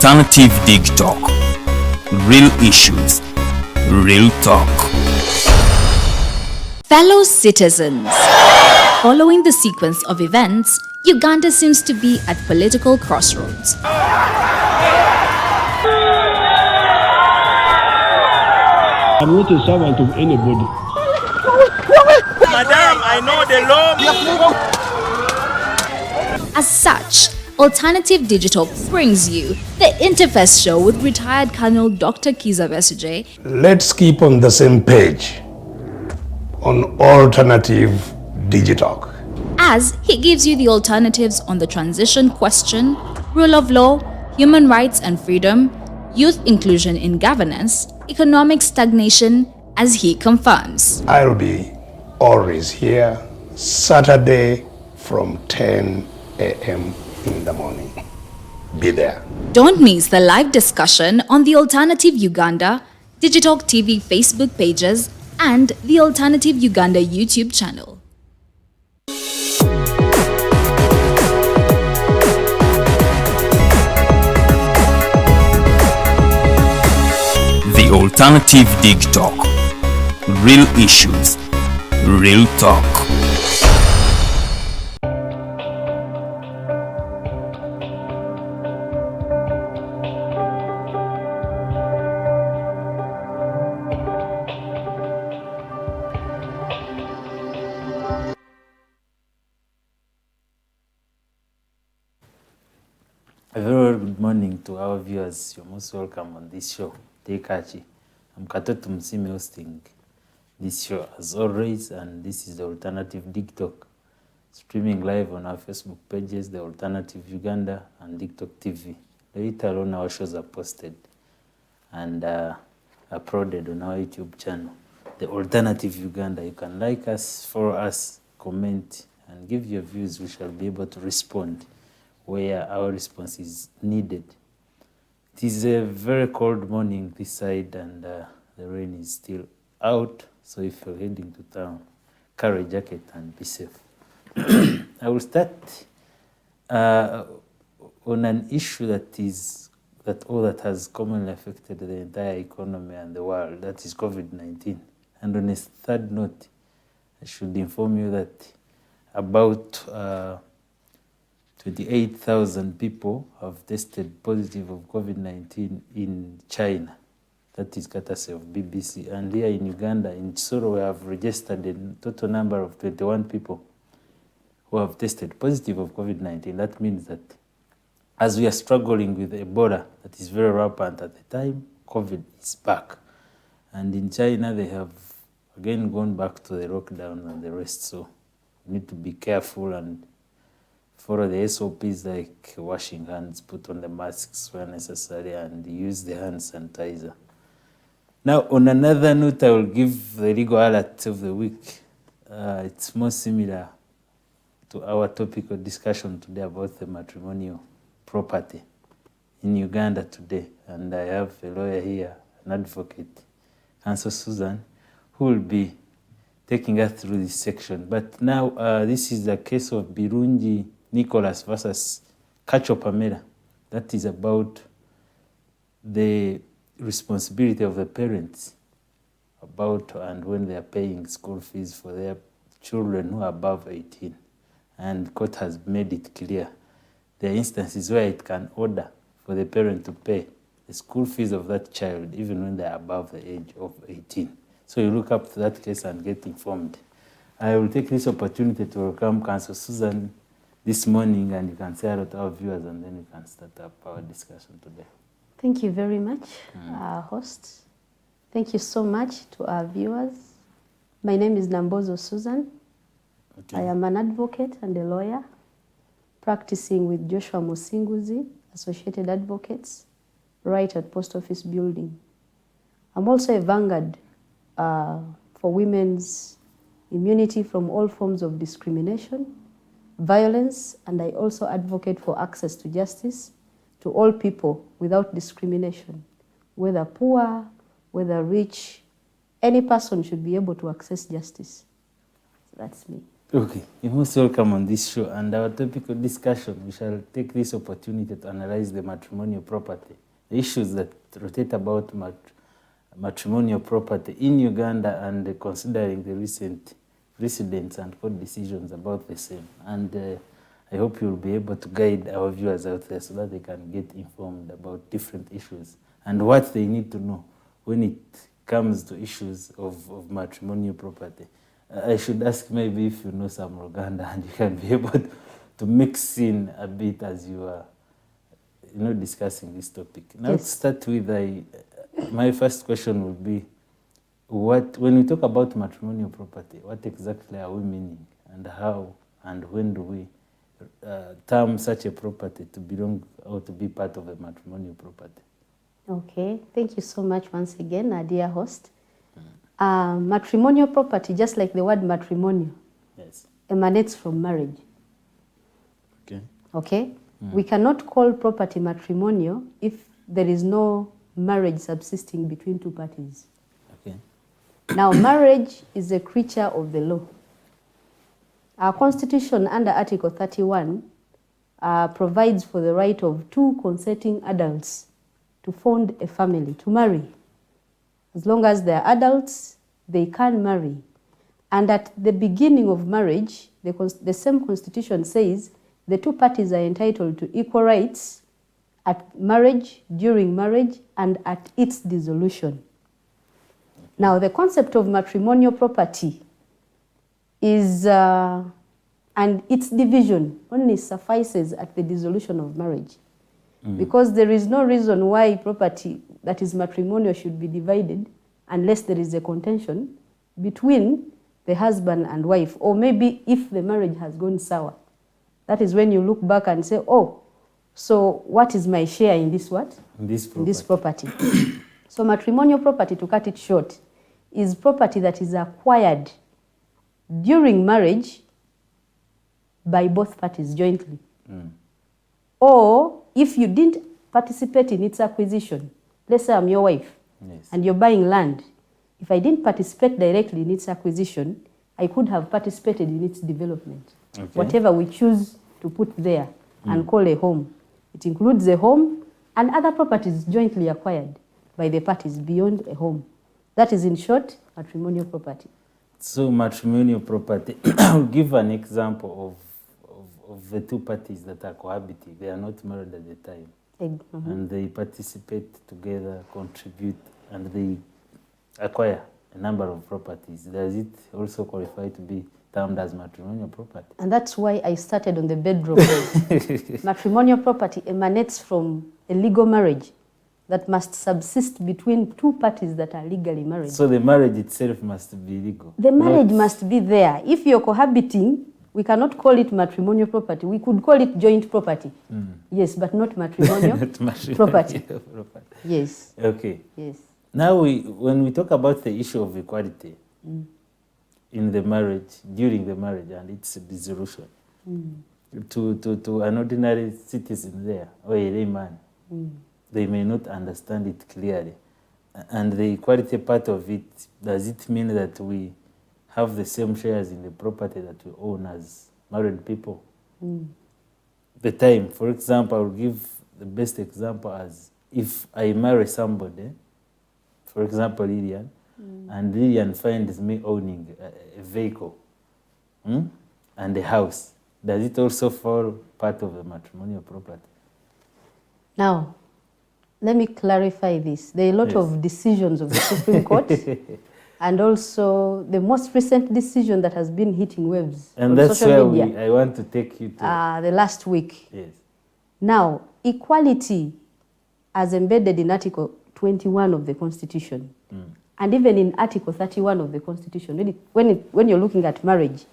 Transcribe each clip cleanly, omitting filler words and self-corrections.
Alternative Digitalk. Real issues, real talk. Fellow citizens, following the sequence of events, Uganda seems to be at political crossroads. I'm not a servant of anybody. Madam, I know the law. As such, Alternative Digital brings you the Interface Show with retired Colonel Dr. Kiza Besuje. Let's keep on the same page on Alternative Digitalk, As he gives you the alternatives on the transition question, rule of law, human rights and freedom, youth inclusion in governance, economic stagnation, as he confirms. I'll be always here Saturday from 10 a.m. in the morning. Be there. Don't miss the live discussion on the Alternative Uganda, Digitalk TV Facebook pages, and the Alternative Uganda YouTube channel. The Alternative Digitalk. Real issues, real talk. A very good morning to our viewers. You're most welcome on this show. Tekachi. I'm Katoto Msime hosting this show as always, and this is the Alternative Digitalk, streaming live on our Facebook pages, the Alternative Uganda and Digitalk TV. Later on, our shows are posted and uploaded on our YouTube channel, the Alternative Uganda. You can like us, follow us, comment, and give your views. We shall be able to respond where our response is needed. It is a very cold morning this side, and the rain is still out. So if you're heading to town, carry a jacket and be safe. I will start on an issue that has commonly affected the entire economy and the world. That is COVID-19. And on a third note, I should inform you that about 28,000 people have tested positive of COVID-19 in China. That is courtesy of BBC. And here in Uganda, in Chisoro, we have registered a total number of 21 people who have tested positive of COVID-19. That means that as we are struggling with Ebola, that is very rampant at the time, COVID is back. And in China, they have again gone back to the lockdown and the rest. So we need to be careful and follow the SOPs like washing hands, put on the masks where necessary, and use the hand sanitizer. Now, on another note, I will give the legal alert of the week. It's more similar to our topical discussion today about the matrimonial property in Uganda today. And I have a lawyer here, an advocate, Nambozo Susan, who will be taking us through this section. But now, this is the case of Birungi Nicholas versus Kacho Pamela. That is about the responsibility of the parents about and when they are paying school fees for their children who are above 18. And the court has made it clear there are instances where it can order for the parent to pay the school fees of that child even when they are above the age of 18. So you look up to that case and get informed. I will take this opportunity to welcome Counsel Susan this morning, and you can say hello to our viewers, and then we can start up our discussion today. Thank you very much, host. Thank you so much to our viewers. My name is Nambozo Susan. Okay. I am an advocate and a lawyer practicing with Joshua Musinguzi, Associated Advocates, right at Post Office Building. I'm also a vanguard for women's immunity from all forms of discrimination, violence, and I also advocate for access to justice to all people without discrimination, whether poor, whether rich, any person should be able to access justice. So that's me. Okay, you're most welcome on this show. And our topic of discussion, we shall take this opportunity to analyze the matrimonial property, the issues that rotate about matrimonial property in Uganda, and considering the recent precedents and court decisions about the same. And I hope you'll be able to guide our viewers out there so that they can get informed about different issues and what they need to know when it comes to issues of matrimonial property. I should ask maybe if you know some Ruganda and you can be able to mix in a bit as you are discussing this topic. Now, Yes. to start with, my first question would be, when we talk about matrimonial property, what exactly are we meaning, and how and when do we term such a property to belong or to be part of a matrimonial property? Okay, thank you so much once again, our dear host. Matrimonial property, just like the word matrimonial, Yes. emanates from marriage. Okay. Okay? We cannot call property matrimonial if there is no marriage subsisting between two parties. Okay. Now, marriage is a creature of the law. Our constitution under Article 31 provides for the right of two consenting adults to found a family, to marry. As long as they're adults, they can marry. And at the beginning of marriage, the same constitution says the two parties are entitled to equal rights at marriage, during marriage, and at its dissolution. Now, the concept of matrimonial property is, and its division only suffices at the dissolution of marriage. Because there is no reason why property that is matrimonial should be divided unless there is a contention between the husband and wife, or maybe if the marriage has gone sour. That is when you look back and say, oh, so what is my share in this what? In this property. In this property. So matrimonial property, to cut it short, is property that is acquired during marriage by both parties jointly. Or if you didn't participate in its acquisition, let's say I'm your wife, Yes. and you're buying land. If I didn't participate directly in its acquisition, I could have participated in its development. Okay. Whatever we choose to put there and call a home. It includes a home and other properties jointly acquired by the parties beyond a home. That is, in short, matrimonial property. So matrimonial property, I'll give an example of the two parties that are cohabiting. They are not married at the time. And they participate together, contribute, and they acquire a number of properties. Does it also qualify to be termed as matrimonial property? And that's why I started on the bedrock. Matrimonial property emanates from a legal marriage that must subsist between two parties that are legally married. So the marriage itself must be legal. The marriage must be there. If you're cohabiting, we cannot call it matrimonial property. We could call it joint property. Yes, but not matrimonial Not matrimonial property. property. Yes. Okay. Yes. Now, when we talk about the issue of equality in the marriage, during the marriage and its dissolution, to an ordinary citizen there, or a layman, they may not understand it clearly. And the equality part of it, does it mean that we have the same shares in the property that we own as married people? The time, for example, I'll give the best example as if I marry somebody, for example, Lillian, and Lillian finds me owning a vehicle and a house. Does it also fall part of the matrimonial property? Now, let me clarify this. There are a lot of decisions of the Supreme Court and also the most recent decision that has been hitting waves And on that's social where media I want to take you to. the last week. Yes. Now, equality as embedded in Article 21 of the Constitution and even in Article 31 of the Constitution, when you're looking at marriage,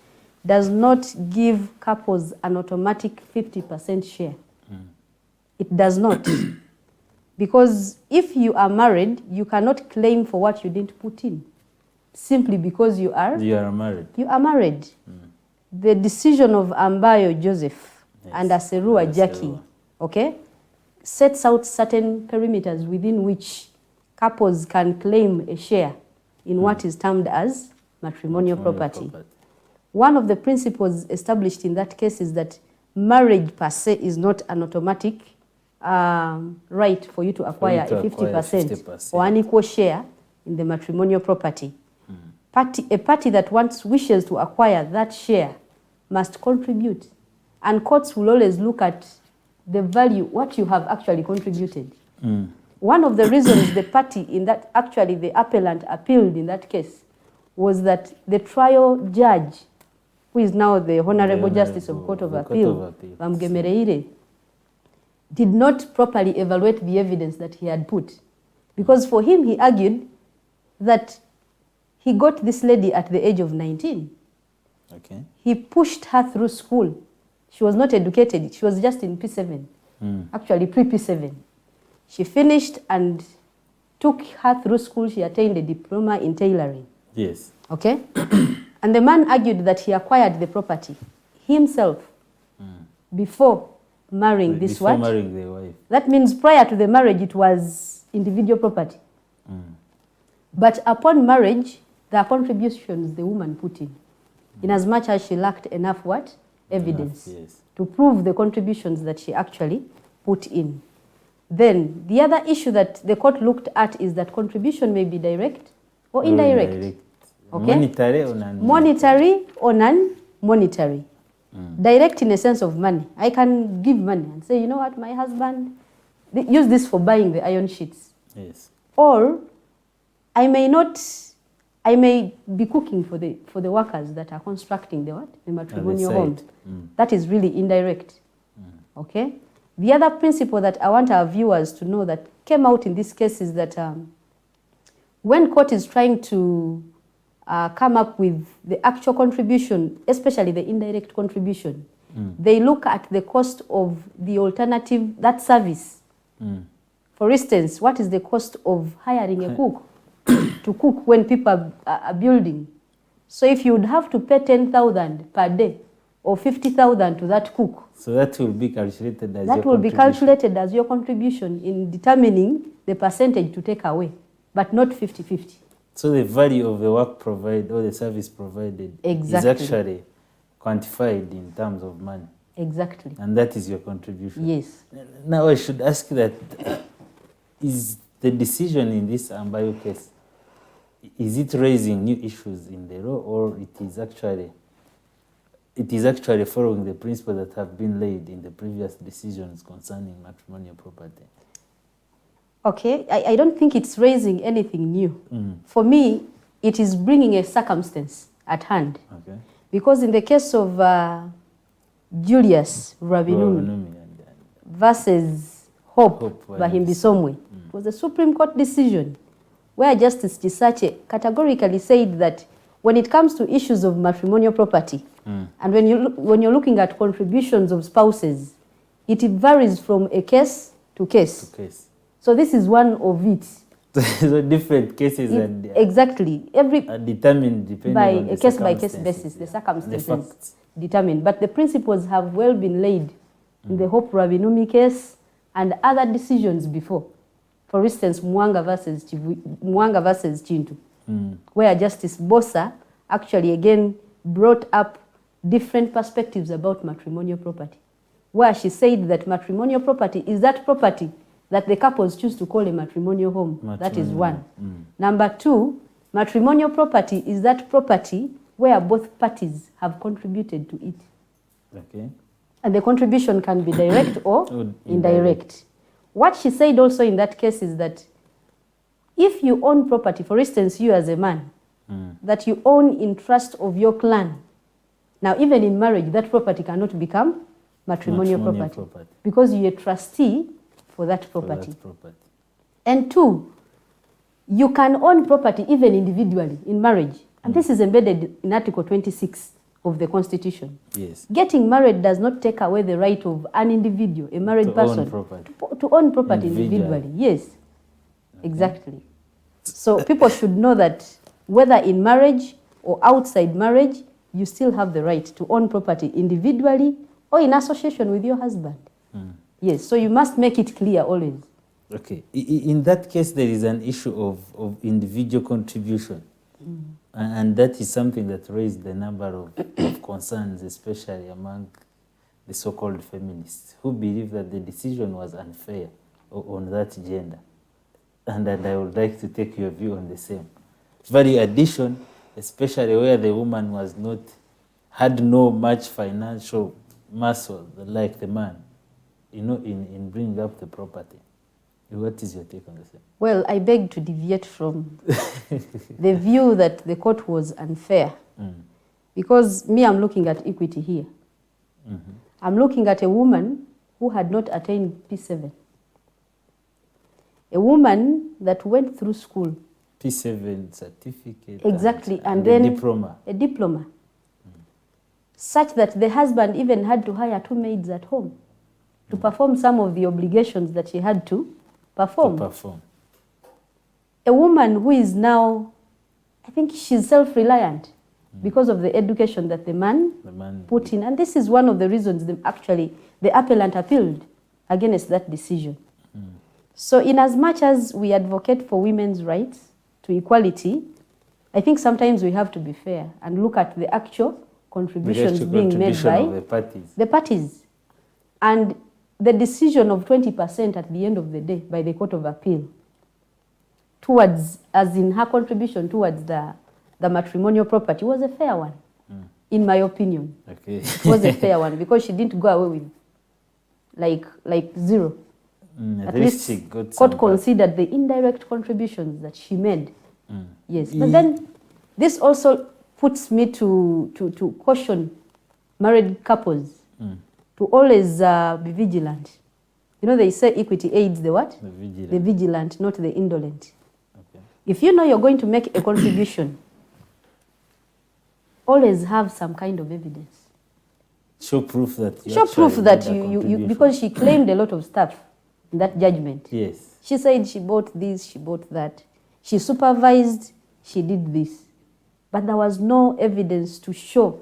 does not give couples an automatic 50% share. It does not. Because if you are married, you cannot claim for what you didn't put in, simply because you are married. You are married. The decision of Ambayo Joseph and Aserua Jackie, okay, sets out certain perimeters within which couples can claim a share in what is termed as matrimonial property. one of the principles established in that case is that marriage per se is not an automatic right for you to acquire a 50% or an equal share in the matrimonial property. A party that wishes to acquire that share must contribute. And courts will always look at the value, what you have actually contributed. One of the reasons the party in that, actually the appellant appealed in that case, was that the trial judge, who is now the Honorable Justice of Court of Appeal, Bamgemereire, did not properly evaluate the evidence that he had put. Because for him, he argued that he got this lady at the age of 19. Okay. He pushed her through school. She was not educated. She was just in P7, actually pre-P7. She finished and took her through school. She attained a diploma in tailoring. Yes. Okay? And the man argued that he acquired the property himself before marrying this before wife. Marrying the wife. That means prior to the marriage, it was individual property. But upon marriage, there are contributions the woman put in as much as she lacked enough what? Evidence to prove the contributions that she actually put in. Then the other issue that the court looked at is that contribution may be direct or indirect. Okay? Monetary or non-monetary? Monetary or non-monetary. Direct in a sense of money. I can give money and say, you know what, my husband, use this for buying the iron sheets. Yes. Or I may be cooking for the workers that are constructing the what? The matrimonial home. That is really indirect. Okay? The other principle that I want our viewers to know that came out in this case is that when court is trying to come up with the actual contribution, especially the indirect contribution, they look at the cost of the alternative, that service. For instance, what is the cost of hiring a cook to cook when people are building? So if you would have to pay 10,000 per day or 50,000 to that cook, so that will be calculated as that will be calculated as your contribution in determining the percentage to take away, but not 50-50. So the value of the work provided or the service provided is actually quantified in terms of money. Exactly. And that is your contribution. Yes. Now I should ask that, is the decision in this Ambayo case, is it raising new issues in the law, or it is actually following the principles that have been laid in the previous decisions concerning matrimonial property? Okay, I don't think it's raising anything new. For me, it is bringing a circumstance at hand. Okay. Because in the case of Julius Rabinumi versus Hope Bahimbisomwe, it was a Supreme Court decision where Justice Chisache categorically said that when it comes to issues of matrimonial property, and when you're looking at contributions of spouses, it varies from a case to case. So this is one of it. So different cases exactly are determined depending by on the a case-by-case basis, the circumstances determined. But the principles have well been laid in the Hope Rabinumi case and other decisions before. For instance, Mwanga versus Chintu, where Justice Bosa actually again brought up different perspectives about matrimonial property, where she said that matrimonial property is that property that the couples choose to call a matrimonial home. That is one. Number two, matrimonial property is that property where both parties have contributed to it. Okay. And the contribution can be direct or indirect. What she said also in that case is that if you own property, for instance, you as a man, that you own in trust of your clan, now even in marriage, that property cannot become matrimonial property because you're a trustee for that property. And two, you can own property even individually in marriage. And this is embedded in Article 26 of the Constitution. Yes. Getting married does not take away the right of an individual, a married person, to own property individually. Yes, exactly. So people should know that whether in marriage or outside marriage, you still have the right to own property individually or in association with your husband. Yes, so you must make it clear always. Okay. In that case, there is an issue of individual contribution. And that is something that raised the number of concerns, especially among the so-called feminists, who believe that the decision was unfair on that gender. And I would like to take your view on the same. Value addition, especially where the woman had no much financial muscle like the man, in bringing up the property. What is your take on the same? Well, I beg to deviate from the view that the court was unfair. Because I'm looking at equity here. I'm looking at a woman who had not attained P7. A woman that went through school. P7 certificate. Exactly, and then a diploma. Such that the husband even had to hire 2 maids at home to perform some of the obligations that she had to perform. A woman who is now, I think she's self-reliant because of the education that the man put in. And this is one of the reasons the appellant appealed against that decision. So in as much as we advocate for women's rights to equality, I think sometimes we have to be fair and look at the actual contributions being made by the parties. And the decision of 20% at the end of the day by the Court of Appeal towards, as in her contribution towards the matrimonial property, was a fair one, in my opinion. Okay. It was a fair one because she didn't go away with like zero. At least she got court considered the indirect contributions that she made. Yes, but then this also puts me to caution married couples to always be vigilant. They say equity aids the what? The vigilant, not the indolent. Okay. If you know you're going to make a contribution, always have some kind of evidence. Show proof that you because she claimed a lot of stuff in that judgment. Yes. She said she bought this, she bought that. She supervised, she did this. But there was no evidence to show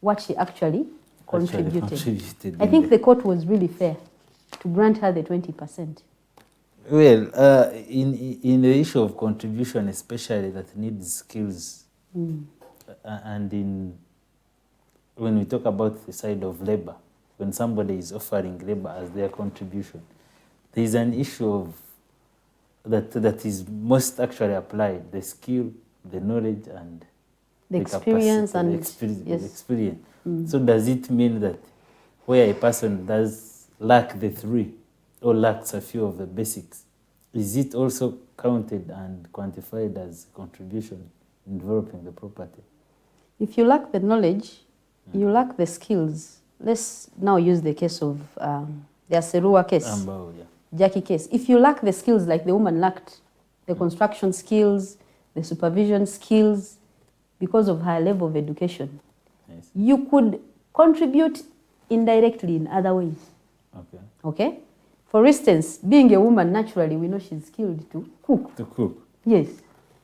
what she actually contributed. I think the court was really fair to grant her the 20%. Well, in the issue of contribution, especially that needs skills, and when we talk about the side of labor, when somebody is offering labor as their contribution, there is an issue of that is most actually applied: the skill, the knowledge, and the experience, capacity, the experience. So does it mean that where a person does lack the 3 or lacks a few of the basics, is it also counted and quantified as contribution in developing the property? If you lack the knowledge, you lack the skills. Let's now use the case of the Aserua case, Jackie case. If you lack the skills like the woman lacked, the construction skills, the supervision skills, because of her level of education, you could contribute indirectly in other ways. Okay? For instance, being a woman, naturally, we know she's skilled to cook. Yes.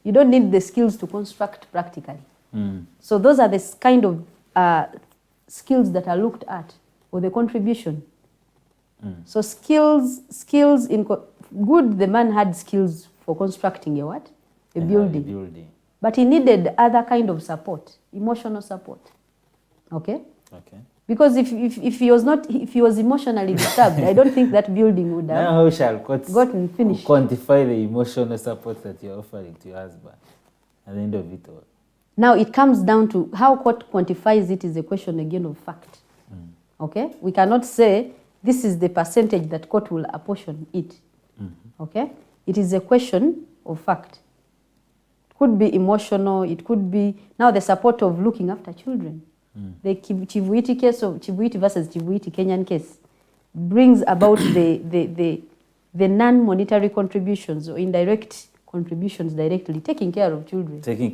You don't need the skills to construct practically. So those are the kind of skills that are looked at, or the contribution. So skills in good, the man had skills for constructing a what? A building. But he needed other kind of support, emotional support. Okay? Because if he was emotionally disturbed, I don't think that building would have now how shall gotten finished. Quantify the emotional support that you're offering to your husband at the end of it all. Now it comes down to how court quantifies it is a question again of fact. Okay? We cannot say this is the percentage that court will apportion it. Okay? It is a question of fact. It could be emotional, it could be now the support of looking after children. The Chivuiti case of Chivuiti versus Chivuiti Kenyan case brings about the non-monetary contributions or indirect contributions directly, taking care of children. Okay,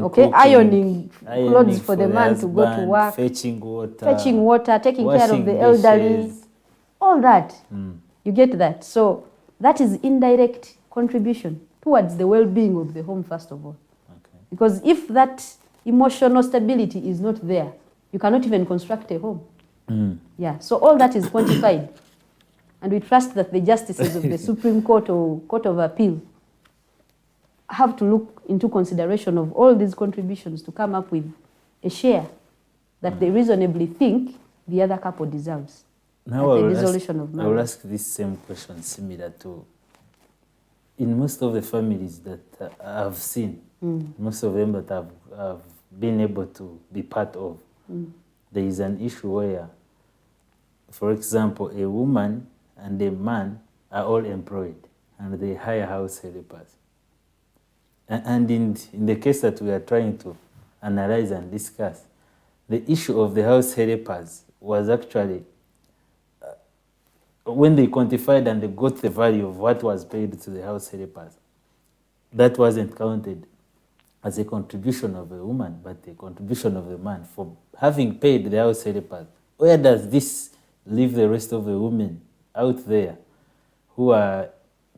cooking, ironing clothes for the man to go to work, fetching water, taking care of the elderly, all that. You get that? So that is indirect contribution towards the well-being of the home, first of all. Because if that emotional stability is not there, you cannot even construct a home. Yeah, so all that is quantified. And we trust that the justices of the Supreme Court or Court of Appeal have to look into consideration of all these contributions to come up with a share that they reasonably think the other couple deserves. Now at the dissolution of I will marriage. ask this same question similar to, in most of the families that I've seen, most of them that I've been able to be part of, there is an issue where, for example, a woman and a man are all employed and they hire house helpers. And in the case that we are trying to analyze and discuss, the issue of the house helpers was actually, when they quantified and they got the value of what was paid to the house helpers, that wasn't counted as a contribution of a woman, but a contribution of a man for having paid the house helpers. Where does this leave the rest of the women out there who are,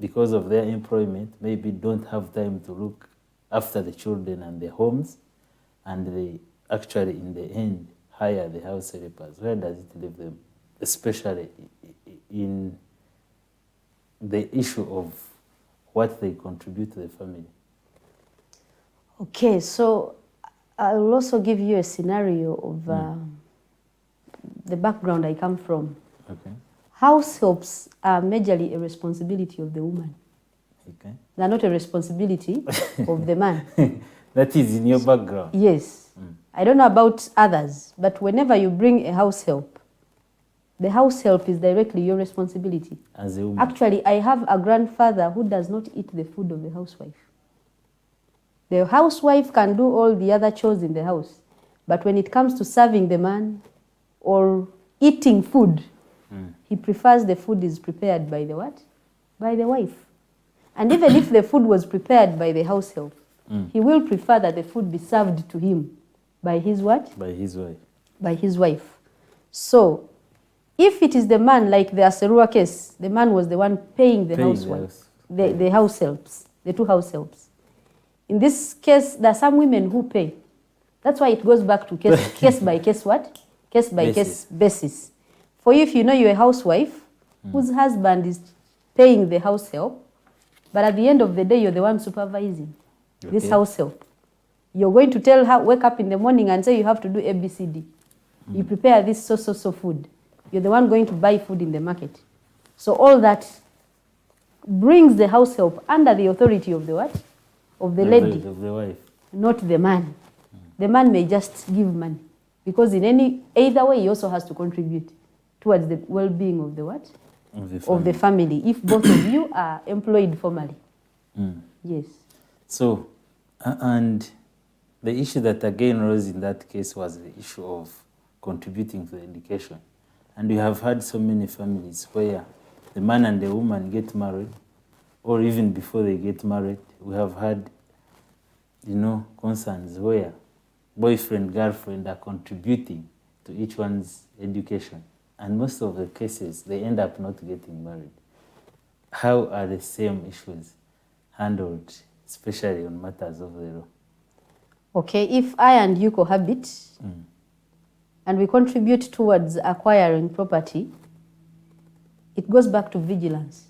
because of their employment, maybe don't have time to look after the children and the homes, and they actually, in the end, hire the house helpers? Where does it leave them, especially in the issue of what they contribute to the family? Okay, so I will also give you a scenario of the background I come from. Okay. House helps are majorly a responsibility of the woman. Okay. They're not a responsibility of the man. That is in your background. Yes. I don't know about others, but whenever you bring a house help, the house help is directly your responsibility. As a woman. Actually, I have a grandfather who does not eat the food of the housewife. The housewife can do all the other chores in the house, but when it comes to serving the man or eating food, he prefers the food is prepared by the what? By the wife. And even if the food was prepared by the house help, he will prefer that the food be served to him by his what? By his wife. By his wife. So, if it is the man, like the Aserua case, the man was the one paying the housewife, the house helps, the two house helps. In this case, there are some women who pay. That's why it goes back to case by case what? Case by case basis. For you, if you know you're a housewife whose husband is paying the house help, but at the end of the day, you're the one supervising this house help. You're going to tell her, wake up in the morning and say you have to do ABCD. You prepare this so food. You're the one going to buy food in the market. So all that brings the house help under the authority of the what? Of the lady. Of the wife. Not the man. The man may just give money. Because in either way, he also has to contribute towards the well-being of the what? Of the family. If both of you are employed formally. Yes. So, and the issue that again rose in that case was the issue of contributing to the education. And we have had so many families where the man and the woman get married, or even before they get married, we have had, concerns where boyfriend, girlfriend are contributing to each one's education. And most of the cases, they end up not getting married. How are the same issues handled, especially on matters of the law? Okay, if I and you cohabit, and we contribute towards acquiring property, it goes back to vigilance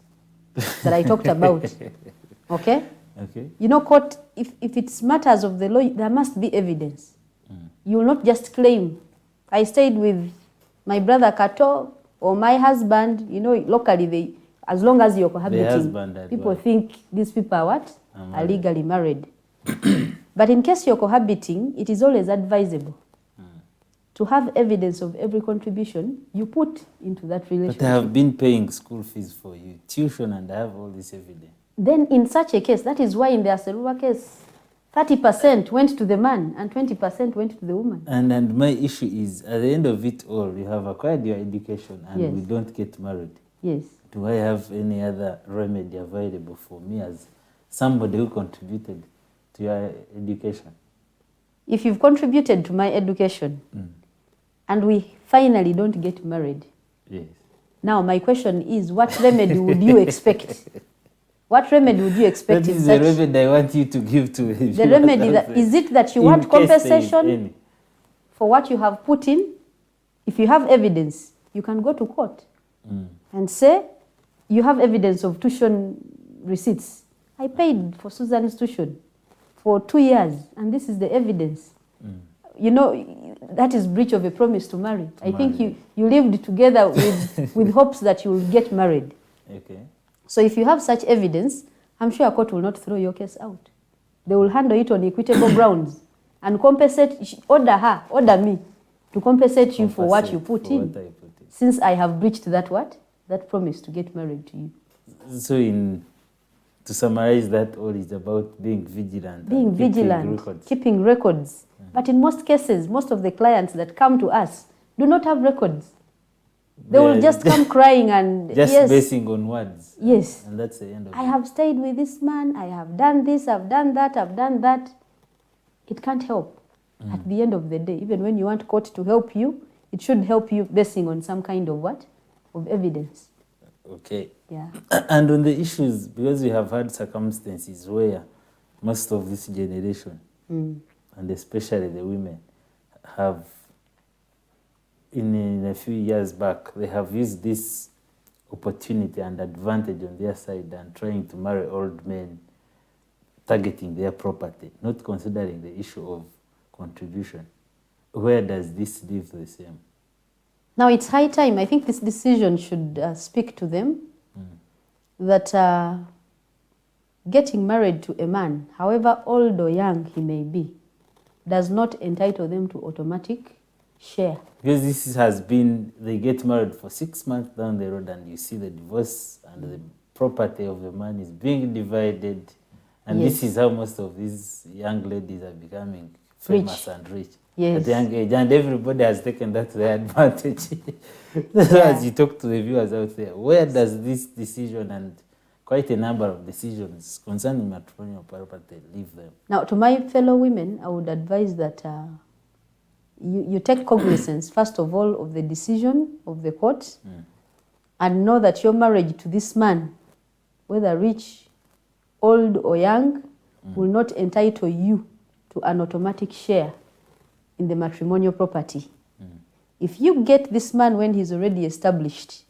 that I talked about. Okay? Okay. Court, if it's matters of the law, there must be evidence. You will not just claim, I stayed with my brother Kato or my husband, locally, as long as you're cohabiting, people think these people are what? Are legally married. But in case you're cohabiting, it is always advisable to have evidence of every contribution you put into that relationship. But I have been paying school fees for you, tuition, and I have all this evidence. Then in such a case, that is why in the Aserua case, 30% went to the man and 20% went to the woman. And my issue is, at the end of it all, you have acquired your education and we don't get married. Yes. Do I have any other remedy available for me as somebody who contributed to your education? If you've contributed to my education and we finally don't get married, yes. Now my question is, what remedy would you expect? What remedy would you expect? That is the remedy I want you to give to me. The remedy, is it that you want compensation for what you have put in? If you have evidence, you can go to court and say you have evidence of tuition receipts I paid for Susan's tuition for 2 years, and this is the evidence. You know, that is breach of a promise to marry. I think you lived together with, with hopes that you will get married. Okay. So if you have such evidence, I'm sure a court will not throw your case out. They will handle it on equitable grounds and compensate, order me to compensate you for what you put in. Since I have breached that what? That promise to get married to you. So to summarize that, all is about being vigilant. Being vigilant, keeping records. But in most cases, most of the clients that come to us do not have records. They will just come crying and just basing on words. Yes. And that's the end of it. I have stayed with this man, I have done this, I've done that, I've done that. It can't help. At the end of the day, even when you want court to help you, it should help you basing on some kind of what? Of evidence. Okay. Yeah. And on the issues, because we have had circumstances where most of this generation, and especially the women, have, in a few years back, they have used this opportunity and advantage on their side and trying to marry old men, targeting their property, not considering the issue of contribution. Where does this leave the same? Now it's high time. I think this decision should speak to them that getting married to a man, however old or young he may be, does not entitle them to automatic share. Because this has been, they get married for 6 months down the road and you see the divorce and the property of the man is being divided. And this is how most of these young ladies are becoming famous and rich at a young age. And everybody has taken that to their advantage. As you talk to the viewers out there, where does this decision and quite a number of decisions concerning matrimonial property leave them? Now, to my fellow women, I would advise that you take cognizance, first of all, of the decision of the court and know that your marriage to this man, whether rich, old or young, will not entitle you to an automatic share in the matrimonial property. If you get this man when he's already established,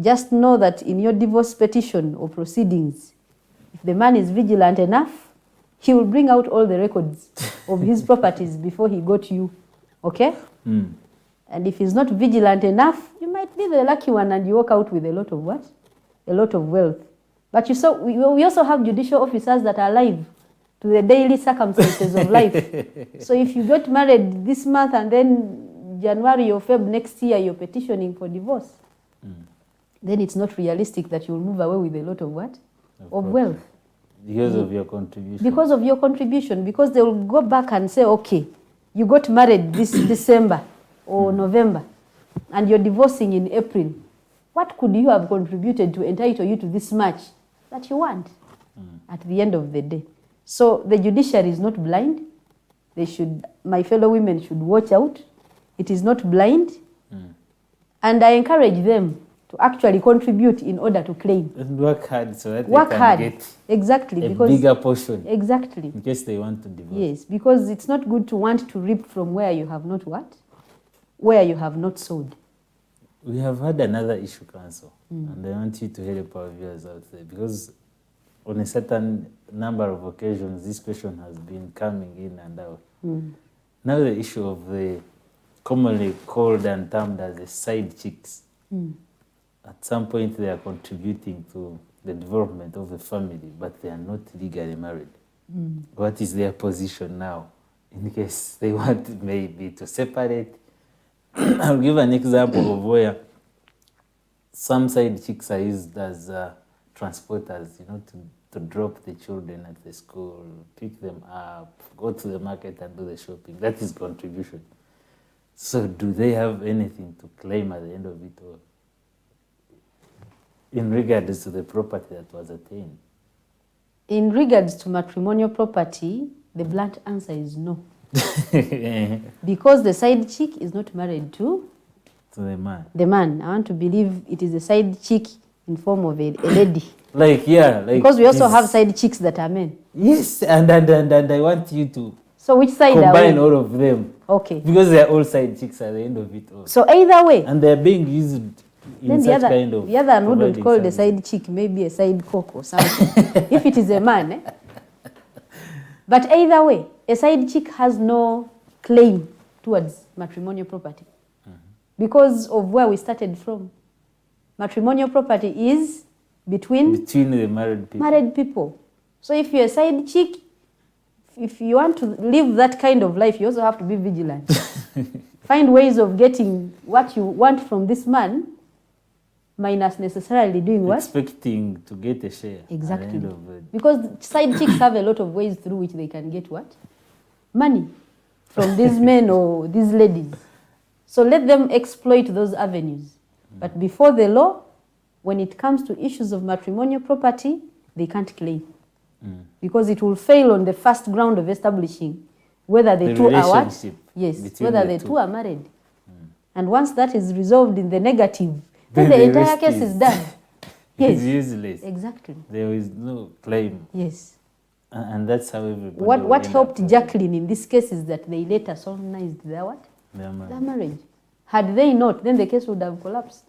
just know that in your divorce petition or proceedings, if the man is vigilant enough, he will bring out all the records of his properties before he got you. Okay? And if he's not vigilant enough, you might be the lucky one and you walk out with a lot of what? A lot of wealth. But you saw, we also have judicial officers that are alive to the daily circumstances of life. So if you got married this month and then January or Feb next year you're petitioning for divorce, then it's not realistic that you'll move away with a lot of what? Of wealth. Because of your contribution. Because of your contribution. Because they will go back and say, okay, you got married this December or November and you're divorcing in April. What could you have contributed to entitle you to this much that you want at the end of the day? So the judiciary is not blind. They should, my fellow women should watch out. It is not blind. And I encourage them to actually contribute in order to claim. And work hard so that they can get exactly, a bigger portion. Exactly. In case they want to divorce. Yes, because it's not good to want to reap from where you have not what? Where you have not sowed. We have had another issue, Council, and I want you to help our viewers out there because on a certain number of occasions, this question has been coming in and out. Now the issue of the commonly called and termed as the side chicks. At some point, they are contributing to the development of the family, but they are not legally married. What is their position now in case they want maybe to separate? I'll give an example of where some side chicks are used as transporters, you know, to drop the children at the school, pick them up, go to the market and do the shopping. That is contribution. So do they have anything to claim at the end of it all in regards to the property that was attained? In regards to matrimonial property, the blunt answer is no. Because the side chick is not married to the man. The man. I want to believe it is a side chick in form of a lady. Like because we also have side chicks that are men. Yes, and I want you to so which side combine all of them. Okay. Because they are all side chicks at the end of it all. So either way. And they are being used Then the other one wouldn't call the side chick maybe a side cock or something. If it is a man. Eh? But either way, a side chick has no claim towards matrimonial property because of where we started from. Matrimonial property is between the married people. So if you're a side chick, if you want to live that kind of life, you also have to be vigilant. Find ways of getting what you want from this man, minus necessarily doing what? Expecting to get a share. Exactly. Because side chicks have a lot of ways through which they can get what? Money from these men or these ladies. So let them exploit those avenues. But before the law, when it comes to issues of matrimonial property, they can't claim. Because it will fail on the first ground of establishing whether the two are what? Yes, whether the two are married. And once that is resolved in the negative, then the entire case is done. Yes. It's useless. Exactly. There is no claim. Yes. And that's how everybody. What helped Jacqueline in this case is that they later solemnized their what? Their marriage. Had they not, then the case would have collapsed.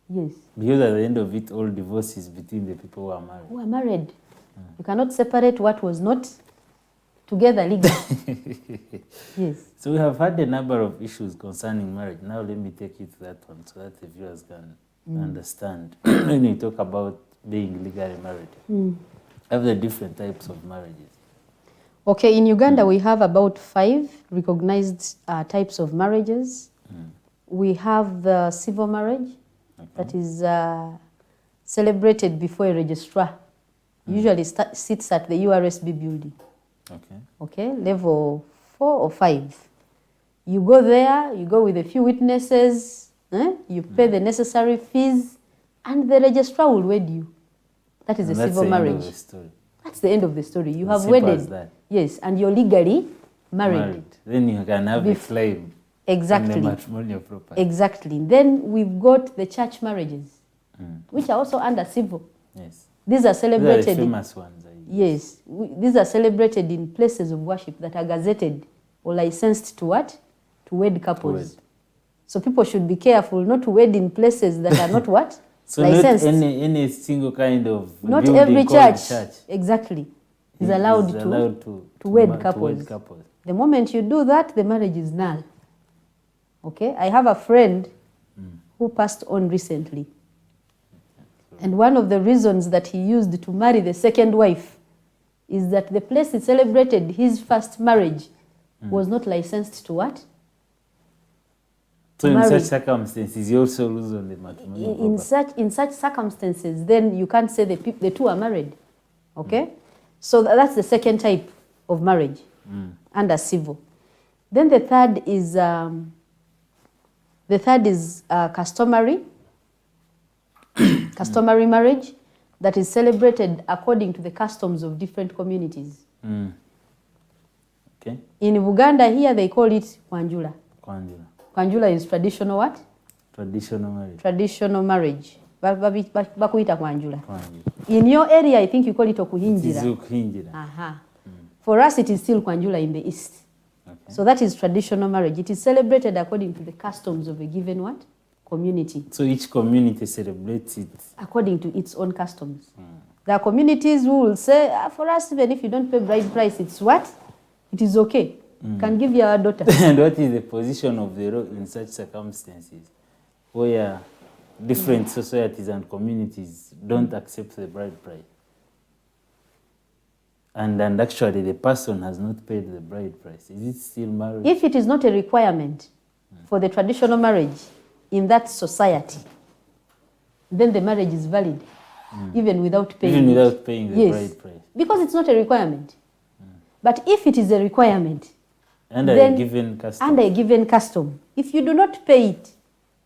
Yes. Because at the end of it, all divorces between the people who are married. Who are married. You cannot separate what was not together legally. Yes. So we have had a number of issues concerning marriage. Now let me take you to that one so that the viewers can understand. When you talk about being legally married, have the different types of marriages. Okay, in Uganda we have about 5 recognized types of marriages. We have the civil marriage that is celebrated before a registrar. Usually sits at the URSB building. Okay, level 4 or 5. You go there, you go with a few witnesses, you pay the necessary fees, and the registrar will wed you. That is a civil marriage. That's the end of the story. You have wedded. Yes, and you're legally married. Then you can have a claim. Exactly. On the matrimonial property. Exactly. Then we've got the church marriages, which are also under civil. Yes. These are celebrated. These are the famous ones. Yes. These are celebrated in places of worship that are gazetted or licensed to what? To wed couples. So people should be careful not to wed in places that are not what? So licensed. Not any single kind of not every church. Exactly. Is allowed to wed couples. The moment you do that, the marriage is null. Okay? I have a friend who passed on recently. And one of the reasons that he used to marry the second wife is that the place he celebrated his first marriage was not licensed to what? So in such circumstances, you also lose on the matrimonial in such circumstances, then you can't say the two are married. Okay? So that's the second type of marriage under civil. Then the third is customary. Customary marriage that is celebrated according to the customs of different communities. Okay. In Uganda here they call it Kwanjula. Kwanjula. Kwanjula is traditional what? Traditional marriage. Traditional marriage. Bakuita Kwanjula. In your area I think you call it Okuhinjira. It is Okuhinjira. Aha. For us it is still Kwanjula in the east. Okay. So that is traditional marriage. It is celebrated according to the customs of a given what? Community. So each community celebrates it according to its own customs. There are communities who will say, for us, even if you don't pay bride price, it's what? It is okay. Can give your daughter. And what is the position of the law in such circumstances where different societies and communities don't accept the bride price? And actually the person has not paid the bride price. Is it still marriage? If it is not a requirement for the traditional marriage in that society, then the marriage is valid, even without paying. Even without paying the bride price. Because it's not a requirement. But if it is a requirement, under a given custom, if you do not pay it,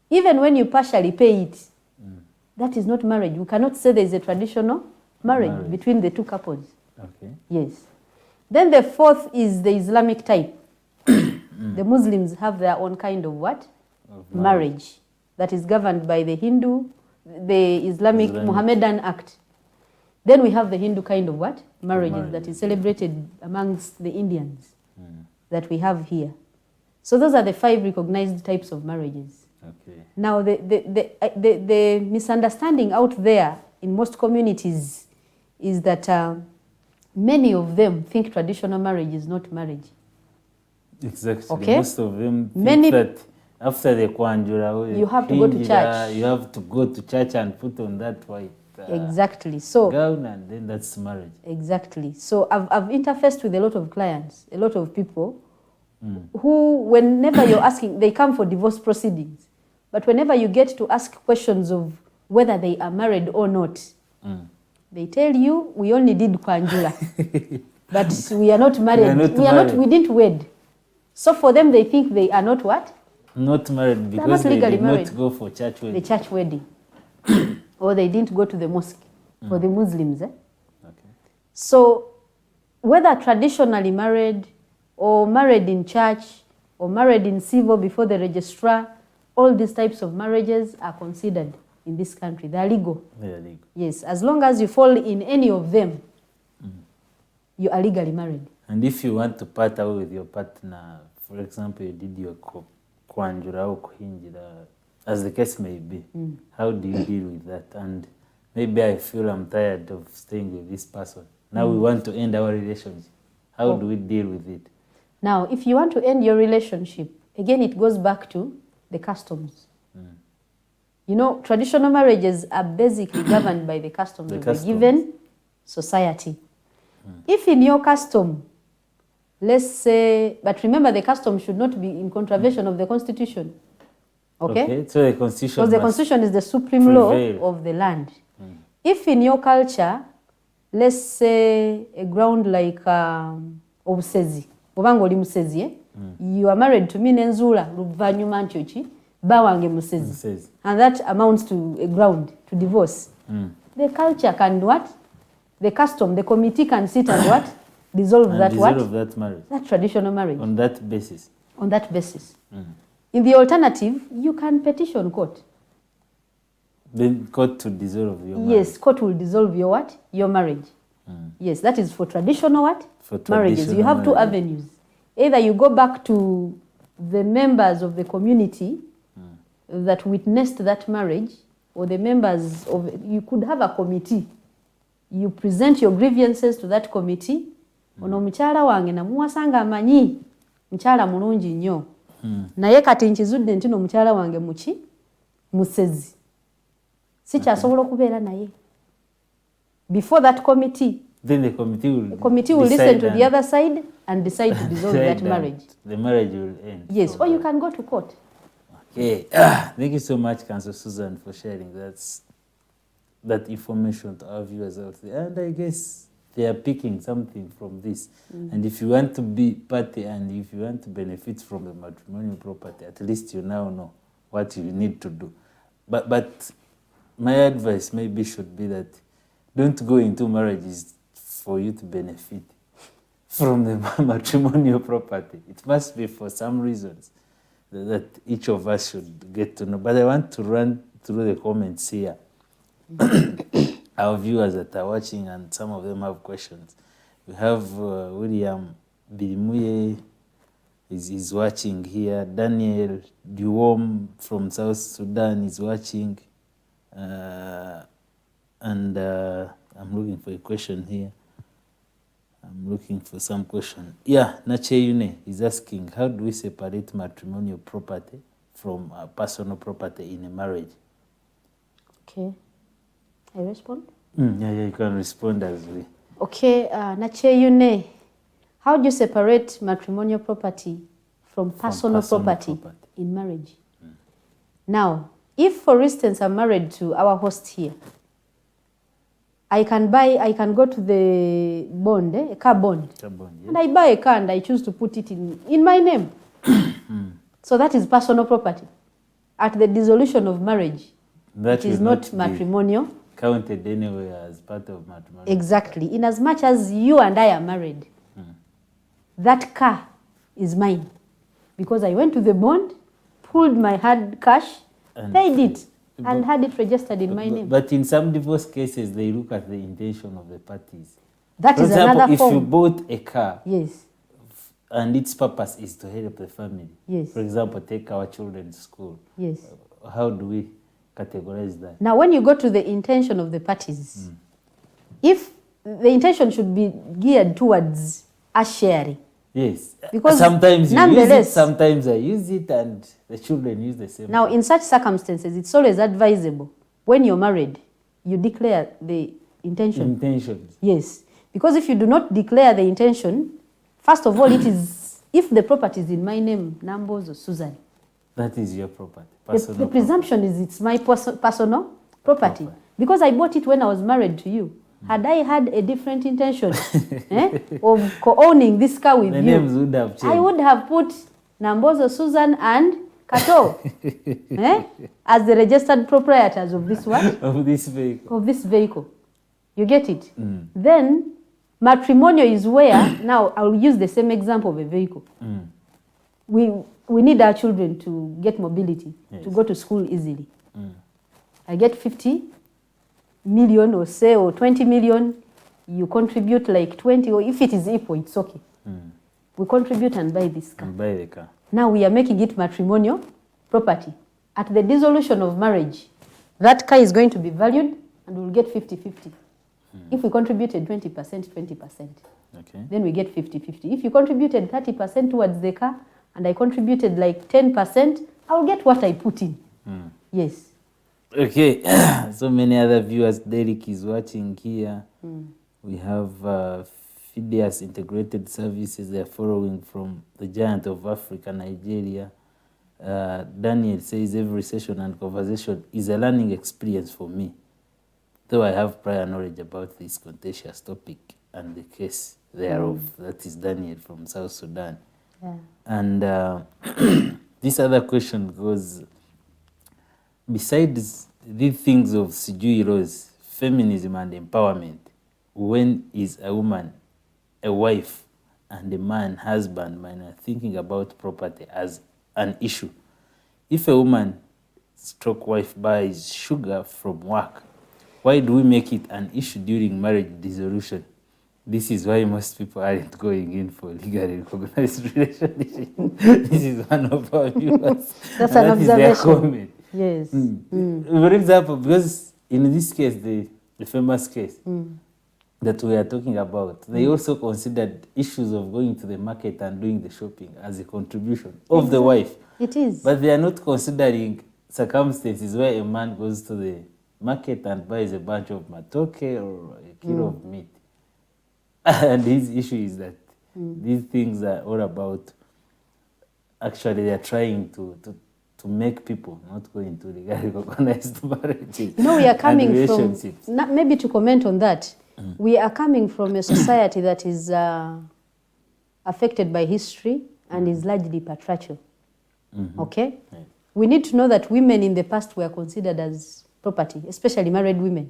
even when you partially pay it, that is not marriage. You cannot say there is a traditional marriage between the two couples. Okay. Yes. Then the fourth is the Islamic type. The Muslims have their own kind of what? Marriage that is governed by the Islamic Muhammadan Act. Then we have the Hindu kind of what? Marriages that is celebrated amongst the Indians that we have here. So those are the 5 recognized types of marriages. Okay. Now, the misunderstanding out there in most communities is that many of them think traditional marriage is not marriage. Exactly. Okay? Most of them think Many- that after the kwanjura, You have to go to church. You have to go to church and put on that white Exactly. So gown, and then that's marriage. exactly. So I've interfaced with a lot of clients, a lot of people who, whenever you're asking, they come for divorce proceedings. But whenever you get to ask questions of whether they are married or not, they tell you, we only did kwanjula, but we are not married. We didn't wed. So for them, they think they are not what? Not married because not they legally did married. not go for church wedding. The church wedding. Or they didn't go to the mosque for the Muslims. Okay. So whether traditionally married or married in church or married in civil before the registrar, all these types of marriages are considered in this country. They are legal. They are legal. Yes, as long as you fall in any of them, you are legally married. And if you want to part away with your partner, for example, you did your kwanjura or kuhinjira, as the case may be, how do you deal with that? And maybe I feel I'm tired of staying with this person. Now we want to end our relationship. How do we deal with it? Now, if you want to end your relationship, again, it goes back to the customs. You know, traditional marriages are basically governed by the customs of the given society. If in your custom, let's say, but remember the custom should not be in contravention of the constitution. Okay? So the constitution Because the constitution is the supreme prevail. law of the land. If in your culture, let's say a ground like obusezi, obanga oli musezi, you are married to me nenzula luvanyuma ntyoki bawange musezi, and that amounts to a ground to divorce. The culture can what? The custom, the committee can sit and what? Dissolve and that dissolve what? that marriage. That traditional marriage. On that basis. On that basis. In the alternative, you can petition court. Then court to dissolve your marriage. Yes, court will dissolve your what? Your marriage. Yes, that is for traditional what? For Marriages. traditional You have two marriage. avenues. Either you go back to the members of the community that witnessed that marriage, or the members of, you could have a committee. You present your grievances to that committee. Ono mukyala wange namuwasanga amanyi mukyala mulungi nnyo. Naye kati nkizudde nti no mukyala wange muki musezi. Sikyasobola okubeera naye. Before that committee, then the committee will listen to the other side and decide to dissolve that marriage. The marriage will end. Yes, or you can go to court. Okay. Thank you so much, Councillor Susan, for sharing that information to our viewers out there. And I guess they are picking something from this. And if you want to be party and if you want to benefit from the matrimonial property, at least you now know what you need to do. But my advice maybe should be that don't go into marriages for you to benefit from the matrimonial property. It must be for some reasons that each of us should get to know. But I want to run through the comments here. Our viewers that are watching, and some of them have questions. We have William Birimuye is watching here. Daniel Duom from South Sudan is watching. And I'm looking for a question here. I'm looking for some question. Yeah, Nache Yune is asking, how do we separate matrimonial property from personal property in a marriage? Okay. I respond? Yeah, you can respond as we. Okay, Nache Yune, how do you separate matrimonial property from personal property in marriage? Now, if for instance I'm married to our host here, I can go to the bond, a car bond, Yes. and I buy a car and I choose to put it in my name. So that is personal property. At the dissolution of marriage, That it is will not matrimonial. Counted anywhere as part of matrimonial. Exactly. In as much as you and I are married, that car is mine. Because I went to the bond, pulled my hard cash, And paid it, and had it registered in my name. But in some divorce cases, they look at the intention of the parties. That For is example, another if you form. bought a car Yes. and its purpose is to help the family. Yes. For example, take our children to school. Yes. How do we categorize that? Now, when you go to the intention of the parties, if the intention should be geared towards us sharing. Yes. Because sometimes you use it, nonetheless, sometimes I use it, and the children use the same. now, in such circumstances, it's always advisable when you're married, you declare the intention. Intentions. Yes. Because if you do not declare the intention, first of all, it is, if the property is in my name, Nambozo Susan, That is your property. the presumption is it's my personal property. Because I bought it when I was married to you. Had I had a different intention of co-owning this car with the you, names would have changed. I would have put Nambozo Susan and Kato as the registered proprietors of this what? Of this vehicle. Of this vehicle. You get it? Then matrimonial is where, now I'll use the same example of a vehicle. We need our children to get mobility, to go to school easily. I get 50 million or say, or 20 million, you contribute like 20, or if it is equal, it's okay. We contribute and buy this car. And buy the car. Now we are making it matrimonial property. At the dissolution of marriage, that car is going to be valued and we'll get 50-50. If we contributed 20%, 20%. Okay. Then we get 50-50. If you contributed 30% towards the car and I contributed like 10%, I'll get what I put in. Yes. Okay. So many other viewers. Derek is watching here. We have Phidias Integrated Services. They are following from the giant of Africa, Nigeria. Daniel says every session and conversation is a learning experience for me, though I have prior knowledge about this contentious topic and the case thereof. That is Daniel from South Sudan. Yeah. And this other question goes, besides these things of Sijui laws, feminism and empowerment, when is a woman, a wife, and a man, husband, man, thinking about property as an issue? If a woman stroke wife buys sugar from work, why do we make it an issue during marriage dissolution? This is why most people aren't going in for legally recognized relationship. This is one of our viewers. That's an observation. Their comment. Yes. For example, because in this case, the famous case that we are talking about, they also considered issues of going to the market and doing the shopping as a contribution of the wife. It is. But they are not considering circumstances where a man goes to the market and buys a bunch of matoke or a kilo of meat. And his issue is that these things are all about, actually, they are trying to make people not go into legally recognized marriages. You know, we are coming from, relationships. maybe to comment on that, we are coming from a society that is affected by history and is largely patriarchal. Okay? Right. We need to know that women in the past were considered as property, especially married women.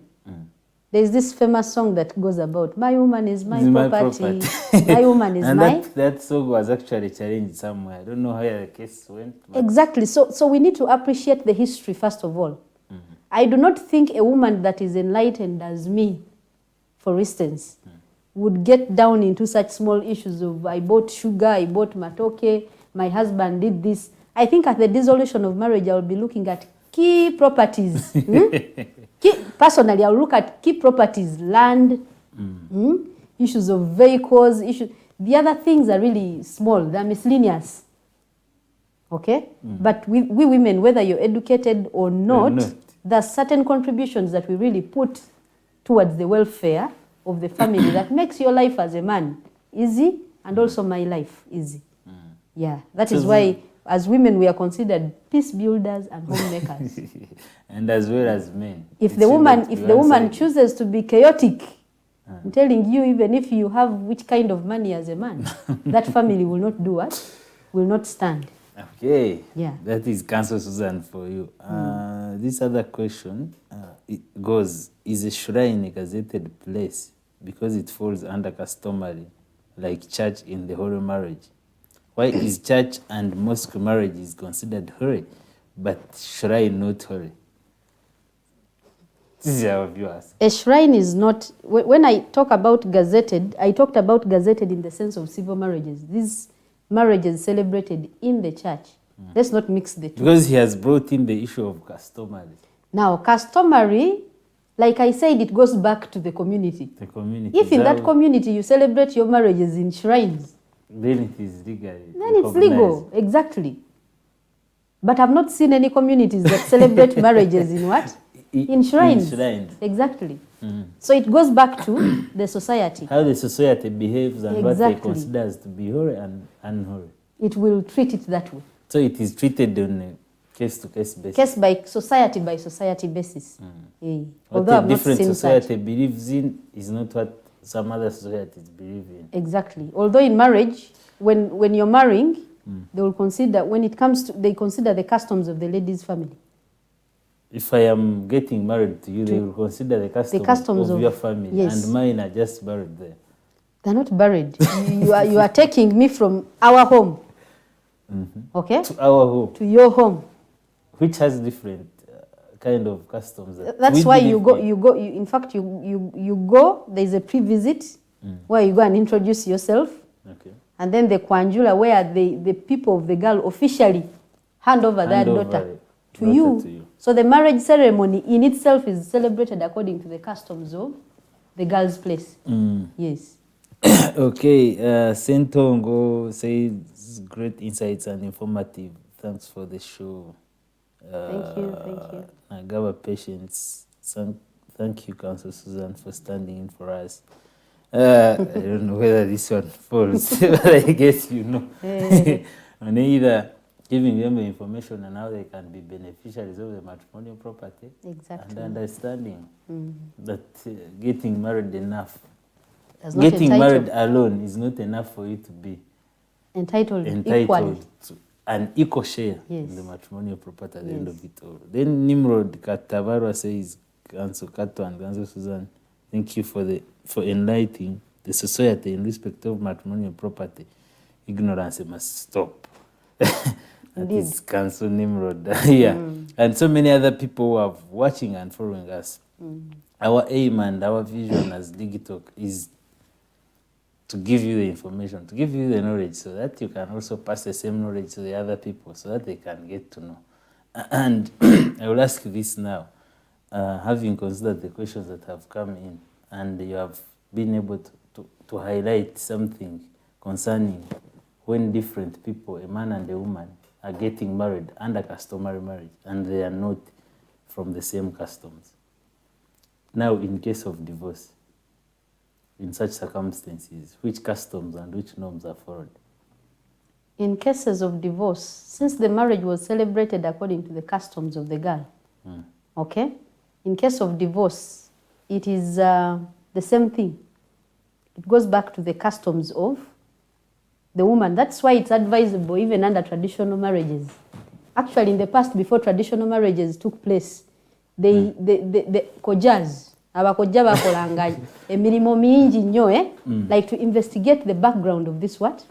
There is this famous song that goes about, my woman is my property, my woman is and my... that song was actually challenged somewhere. I don't know how the case went. Exactly. So we need to appreciate the history, first of all. I do not think a woman that is enlightened as me, for instance, would get down into such small issues of, I bought sugar, I bought matoke, my husband did this. I think at the dissolution of marriage, I will be looking at key properties. Personally, I'll look at key properties, land, issues of vehicles, issues. The other things are really small, they're miscellaneous. Okay? But we women, whether you're educated or not, there's certain contributions that we really put towards the welfare of the family that makes your life as a man easy and also my life easy. Yeah, that is why as women we are considered peace builders and homemakers. And as well as men. If the woman chooses to be chaotic, I'm telling you, even if you have which kind of money as a man, that family will not do what? Will not stand. Okay. Yeah. That is Council Susan for you. This other question it goes, is a shrine a gazetted place because it falls under customary, like church in the holy marriage? Why is church and mosque marriage is considered holy, but shrine not holy? This is our viewers. A shrine is not, when I talk about gazetted, I talked about gazetted in the sense of civil marriages. These marriages celebrated in the church. Let's not mix the two. Because he has brought in the issue of customary. Now, customary, like I said, it goes back to the community. The community. If in that community you celebrate your marriages in shrines, then it is legal. then it's legal, exactly. But I've not seen any communities that celebrate marriages in what? In shrines. In shrines. Exactly. So it goes back to the society. How the society behaves and what they Exactly. consider as to be holy and unholy. It will treat it that way. So it is treated on a case-to-case basis. Case by society basis. Eh. What Although a I've not different seen society such. believes in is not what some other societies believe in. Exactly. Although in marriage, when you're marrying, they will consider, when it comes to, they consider the customs of the lady's family. If I am getting married to you, they will consider the customs of your family, yes. and mine are just buried there. They're not buried. you are taking me from our home, okay, To our home, to your home. which has different kind of customs. That's we why you believe go. in. In fact, you go. There is a pre-visit where you go and introduce yourself, Okay. and then the kwanjula where the people of the girl officially hand over their Hand over daughter it, to daughter you. to you. So the marriage ceremony in itself is celebrated according to the customs of the girl's place. Yes. Okay, Sentongo says great insights and informative. Thanks for the show. Thank you. Nagawa Patience. Thank you, Council Susan, for standing in for us. I don't know whether this one falls, but I guess you know. On either giving them the information and how they can be beneficiaries of the matrimonial property. Exactly. And understanding that getting married enough. Does not Getting entitle- married alone is not enough for you to be entitled equally. entitled to an equal share Yes. in the matrimonial property at the Yes. end of it all. Then Nimrod Katabarwa says, Ganso Kato and Ganso Susan, thank you for enlightening the society in respect of matrimonial property. Ignorance must stop. That Indeed. is Ganso Nimrod. Yeah. And so many other people who are watching and following us. Our aim and our vision as Digitalk is to give you the information, to give you the knowledge so that you can also pass the same knowledge to the other people so that they can get to know. And I will ask you this now, having considered the questions that have come in and you have been able to highlight something concerning when different people, a man and a woman, are getting married under customary marriage and they are not from the same customs. Now, in case of divorce, in such circumstances, which customs and which norms are followed? In cases of divorce, since the marriage was celebrated according to the customs of the girl, okay? In case of divorce, it is the same thing. It goes back to the customs of the woman. That's why it's advisable even under traditional marriages. Actually, in the past, before traditional marriages took place, the kojas, abakojja bakolanga emirimu mingi nnyo, like to investigate the background of this what?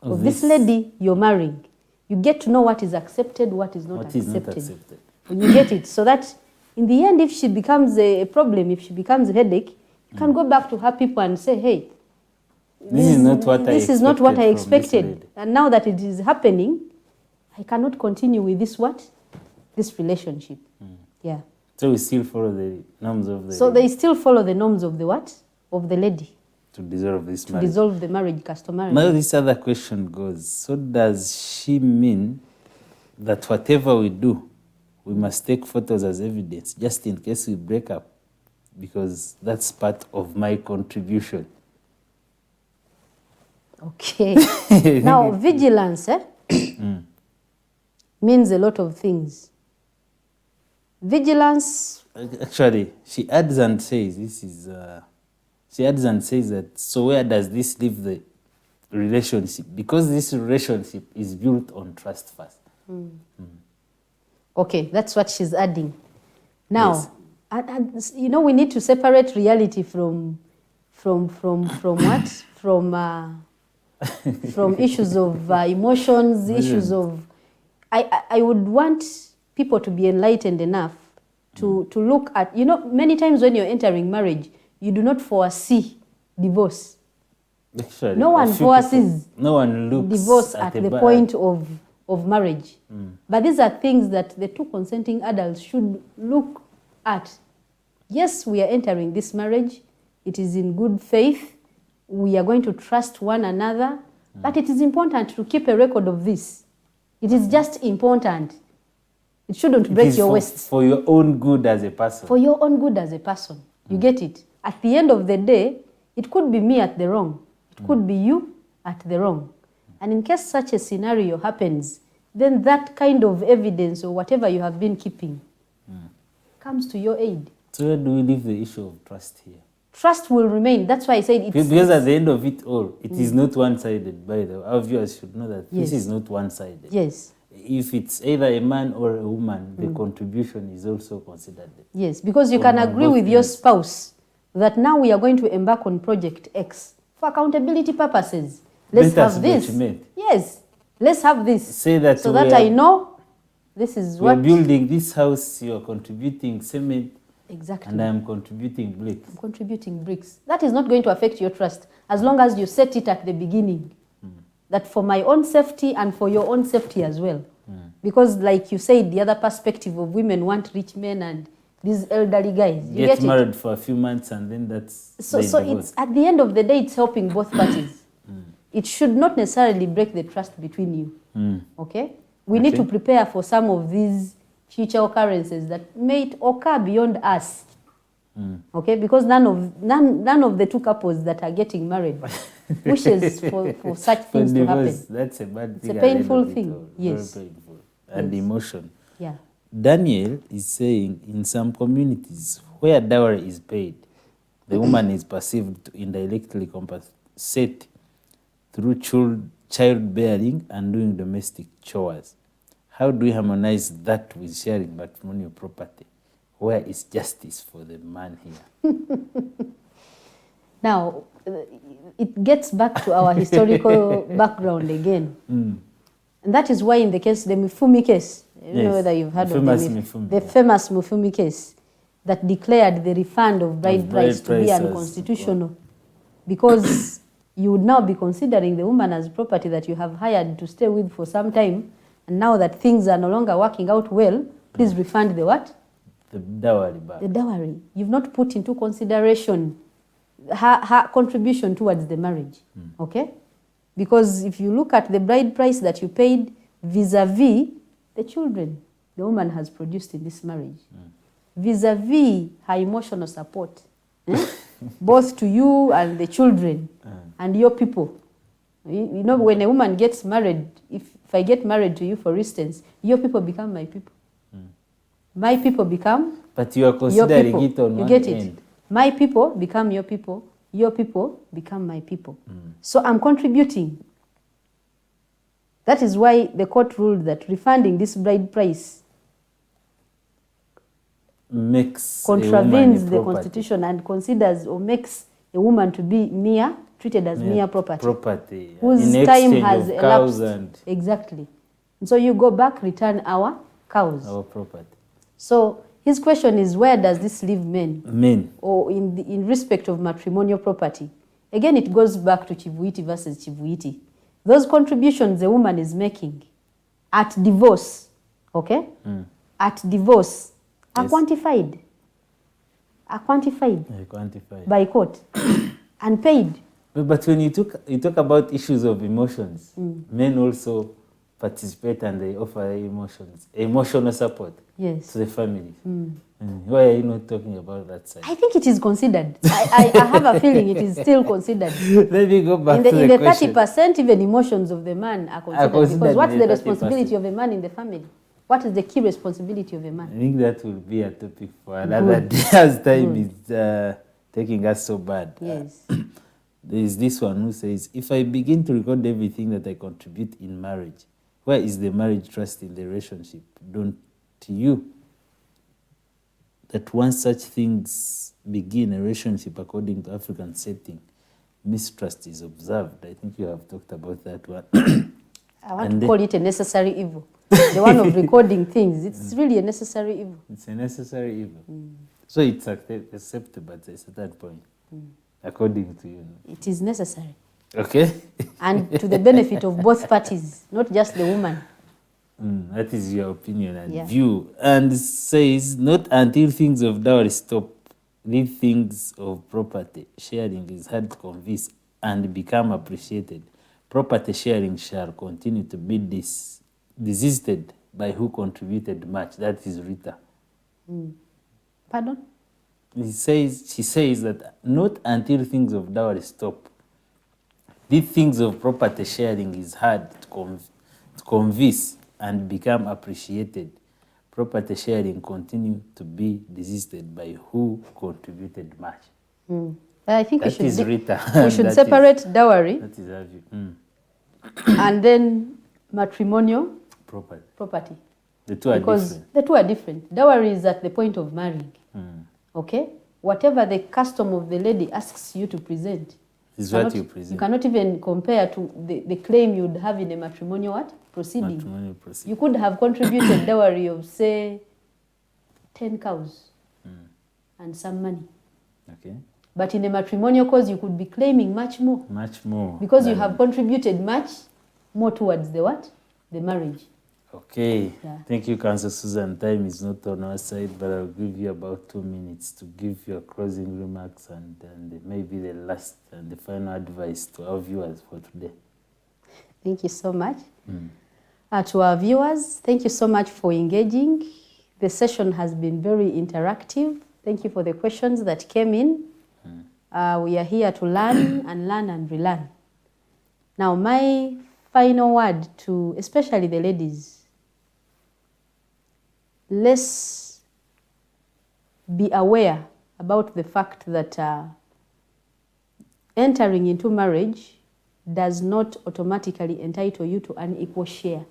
Of this lady you're marrying. You get to know what is accepted, what is not accepted. When you get it, so that in the end, if she becomes a problem, if she becomes a headache, you can go back to her people and say, hey, This is not what I expected. And now that it is happening, I cannot continue with this what? This relationship. Yeah. So we still follow the norms of the So they still follow the norms of the what? Of the lady. to dissolve this To marriage. dissolve the marriage customarily. Now this other question goes, so does she mean that whatever we do, we must take photos as evidence just in case we break up? Because that's part of my contribution. Okay. Now, vigilance means a lot of things. Vigilance, Actually, she adds and says, she adds and says that, so where does this leave the relationship? Because this relationship is built on trust first. okay, that's what she's adding. Now, Yes. and you know, we need to separate reality from what? From issues of emotions, issues of... I would want people to be enlightened enough to look at, you know, many times when you're entering marriage, you do not foresee divorce. Actually, No one a few forces people- no one looks divorce at the bar- point of marriage. But these are things that the two consenting adults should look at. Yes, we are entering this marriage. It is in good faith. We are going to trust one another. But it is important to keep a record of this. It is just important. It shouldn't It break is your for, waist. for your own good as a person. For your own good as a person. You get it? At the end of the day, it could be me at the wrong. It could be you at the wrong. And in case such a scenario happens, then that kind of evidence or whatever you have been keeping comes to your aid. So where do we leave the issue of trust here? Trust will remain. That's why I said it's... Because at the end of it all, it is not one-sided, by the way. Our viewers should know that Yes. this is not one-sided. Yes. If it's either a man or a woman, the contribution is also considered. Yes, because you On- can on agree both with your ends. spouse that now we are going to embark on project X for accountability purposes. Let's Let us have this. document. Yes, let's have this. Say that so we that are- I know this is We are what building this house, you are contributing cement, exactly. and I am contributing bricks. I'm contributing bricks. That is not going to affect your trust as long as you set it at the beginning. That for my own safety and for your own safety as well. Because like you said, the other perspective of women want rich men and these elderly guys. You Get get it? married for a few months and then that's So the divorce. it's at the end of the day, it's helping both parties. It should not necessarily break the trust between you. Okay? We need to Okay. prepare for some of these future occurrences that may occur beyond us. Okay? Because none of the two couples that are getting married wishes for such For things to happen. divorce, that's a bad thing. a at the end painful of it thing, all. yes. Very painful. And Yes. emotion. Yeah. Daniel is saying in some communities where dowry is paid, the woman is perceived to indirectly compensate through childbearing and doing domestic chores. How do we harmonize that with sharing matrimonial property? Where is justice for the man here? Now, it gets back to our historical background again. And that is why in the case, the Mifumi case, I don't know Yes, whether you've heard the of famous the Mifumi, the yeah. famous Mifumi case that declared the refund of bride bride price to be price as- unconstitutional because you would now be considering the woman as property that you have hired to stay with for some time, and now that things are no longer working out well, please refund the what? The dowry back. The dowry. You've not put into consideration her contribution towards the marriage. Okay? Because if you look at the bride price that you paid vis-a-vis the children the woman has produced in this marriage, vis-a-vis her emotional support, both to you and the children and your people. You know, when a woman gets married, if I get married to you, for instance, your people become my people. My people become But you are your considering people. it on You one get end. it? My people become your people become my people. So I'm contributing. That is why the court ruled that refunding this bride price Makes contravenes a woman a the property. constitution and considers or makes a woman to be treated as mere property. Property. Whose in time exchange has of cows elapsed. and Exactly. And so you go back, return our cows. our property. So his question is, where does this leave men? Men. Or in respect of matrimonial property? Again, it goes back to Chivuiti versus Chivuiti. Those contributions the woman is making at divorce, okay? At divorce, are Yes. quantified. Are quantified Quantified. by court and paid. But when you talk about issues of emotions, men also participate and they offer emotional support Yes. to the family. Why are you not talking about that side? I think it is considered. I have a feeling it is still considered. Let me go back In to the, the in the question. 30%, even emotions of the man are considered. considered Because what's in the the responsibility 30%? of a man in the family? What is the key responsibility of a I man? think that will be a topic for another day as time is taking us so bad. Yes. There is this one who says, if I begin to record everything that I contribute in marriage, where is the marriage trust in the relationship? Don't you? That once such things begin a relationship according to African setting, mistrust is observed. I think you have talked about that one. I want And to call it a necessary evil. The one of recording things. It's really a necessary evil. It's a necessary evil. So it's acceptable at a certain point, according to you. It is necessary. Okay. and to the benefit of both parties, not just the woman. That is your opinion and Yeah. view. And says, not until things of dowry stop, these things of property sharing is hard to convince and become appreciated. Property sharing shall continue to be desisted by who contributed much. That is Rita. Pardon? She says that not until things of dowry stop, these things of property sharing is hard to convince and become appreciated. Property sharing continue to be desisted by who contributed much. I think That is Rita. we should That separate dowry That is our view. and then matrimonial Property. property. The two are Because different. the two are different. Dowry is at the point of marrying. Okay? Whatever the custom of the lady asks you to present. This is what you present. You cannot even compare to the claim you'd have in a matrimonial what? Proceeding. Matrimonial proceeding. You could have contributed dowry of, say, 10 cows and some money. Okay. But in a matrimonial cause, you could be claiming much more. Much more. Because you than- have contributed much more towards the what? The marriage. Okay. Yeah. Thank you, Council Susan. Time is not on our side, but I'll give you about 2 minutes to give your closing remarks and maybe the last and the final advice to our viewers for today. Thank you so much. To our viewers, thank you so much for engaging. The session has been very interactive. Thank you for the questions that came in. We are here to learn and relearn. Now, my final word to especially the ladies, let's be aware about the fact that entering into marriage does not automatically entitle you to an equal share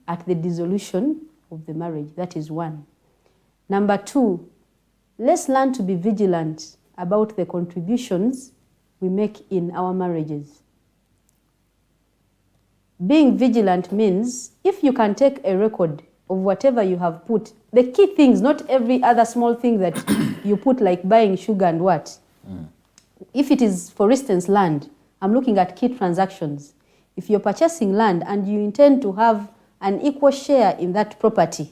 at the dissolution of the marriage. That is one. Number two, let's learn to be vigilant about the contributions we make in our marriages. Being vigilant means if you can take a record of whatever you have put, the key things, not every other small thing that you put, like buying sugar and what. If it is, for instance, land, I'm looking at key transactions. If you're purchasing land and you intend to have an equal share in that property,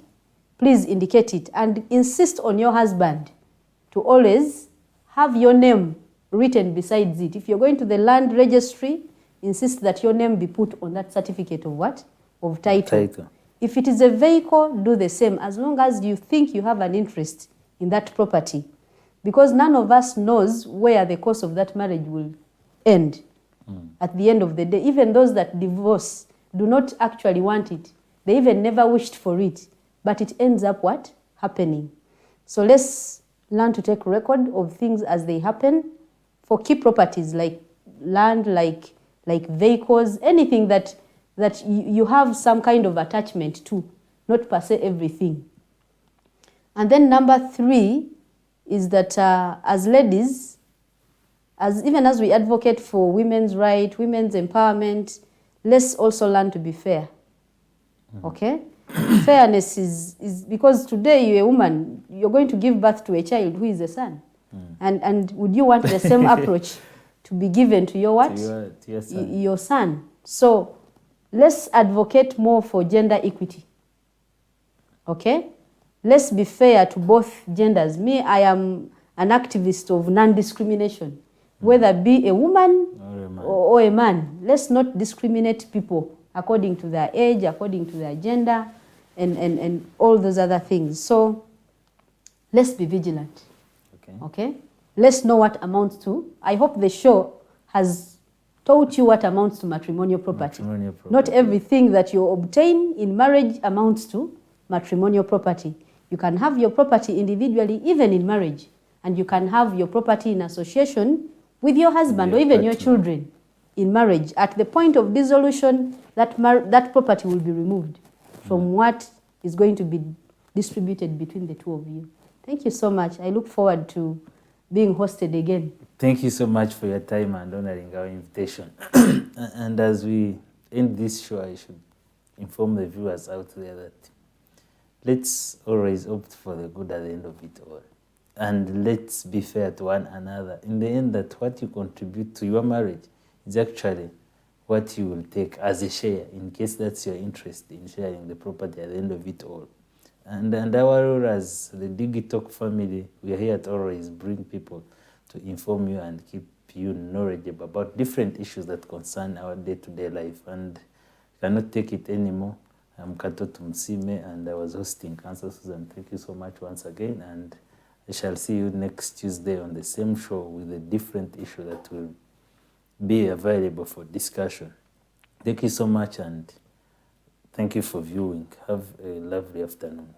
please indicate it and insist on your husband to always have your name written besides it. If you're going to the land registry, insist that your name be put on that certificate of what? Of title. If it is a vehicle, do the same, as long as you think you have an interest in that property. Because none of us knows where the course of that marriage will end. At the end of the day, even those that divorce do not actually want it. They even never wished for it. But it ends up what? Happening. So let's learn to take record of things as they happen for key properties like land, like vehicles, anything that you have some kind of attachment to, not per se everything. And then number three is that as ladies, even as we advocate for women's rights, women's empowerment, let's also learn to be fair. Okay? Fairness is because today you're a woman, you're going to give birth to a child who is a son. And would you want the same approach to be given to your what? To your son. Your son. So let's advocate more for gender equity. Okay? Let's be fair to both genders. Me, I am an activist of non-discrimination. Whether be a woman or a man. Let's not discriminate people according to their age, according to their gender, and all those other things. So let's be vigilant. Okay? Let's know what amounts to. I hope the show has taught you what amounts to matrimonial property. Not everything that you obtain in marriage amounts to matrimonial property. You can have your property individually, even in marriage. And you can have your property in association with your husband or even your children in marriage. At the point of dissolution, that property will be removed from what is going to be distributed between the two of you. Thank you so much. I look forward to being hosted again. Thank you so much for your time and honoring our invitation. And as we end this show, I should inform the viewers out there that let's always opt for the good at the end of it all. And let's be fair to one another. In the end, that what you contribute to your marriage is actually what you will take as a share in case that's your interest in sharing the property at the end of it all. And our role as the Digitalk family, we are here to always bring people to inform you and keep you knowledgeable about different issues that concern our day-to-day life. And cannot take it anymore. I'm Katoto Msime, and I was hosting Cancer Susan. Thank you so much once again, and I shall see you next Tuesday on the same show with a different issue that will be available for discussion. Thank you so much, and thank you for viewing. Have a lovely afternoon.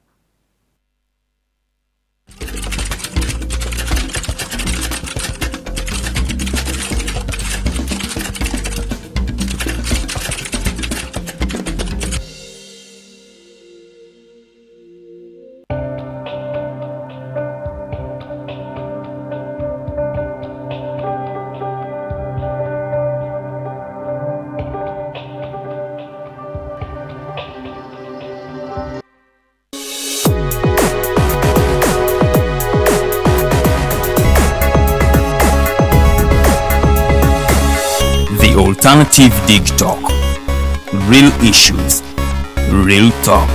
Alternative Digitalk. Real issues, real talk.